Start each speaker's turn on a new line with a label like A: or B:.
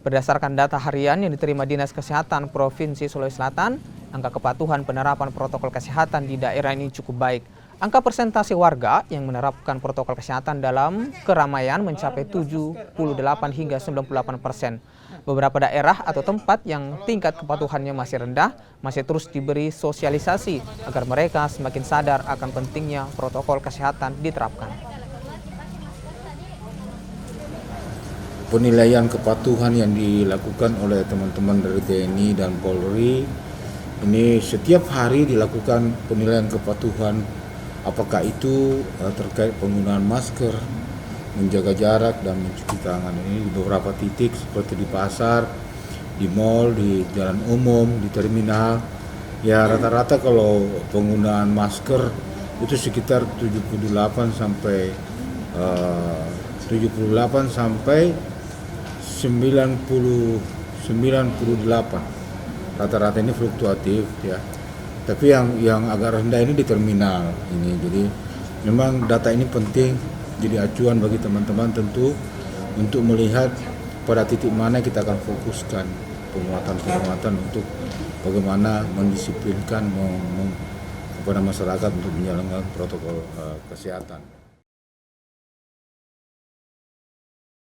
A: Berdasarkan data harian yang diterima Dinas Kesehatan Provinsi Sulawesi Selatan, angka kepatuhan penerapan protokol kesehatan di daerah ini cukup baik. Angka persentase warga yang menerapkan protokol kesehatan dalam keramaian mencapai 78 hingga 98%. Beberapa daerah atau tempat yang tingkat kepatuhannya masih rendah masih terus diberi sosialisasi agar mereka semakin sadar akan pentingnya protokol kesehatan diterapkan.
B: Penilaian kepatuhan yang dilakukan oleh teman-teman dari TNI dan Polri ini setiap hari dilakukan penilaian kepatuhan, apakah itu terkait penggunaan masker, menjaga jarak dan mencuci tangan. Ini di beberapa titik seperti di pasar, di mal, di jalan umum, di terminal. Ya rata-rata kalau penggunaan masker itu sekitar 78 sampai 98. Rata-rata ini fluktuatif ya. Tapi yang agak rendah ini di terminal ini. Jadi memang data ini penting jadi acuan bagi teman-teman tentu untuk melihat pada titik mana kita akan fokuskan penguatan untuk bagaimana mendisiplinkan kepada masyarakat untuk menjalankan protokol kesehatan.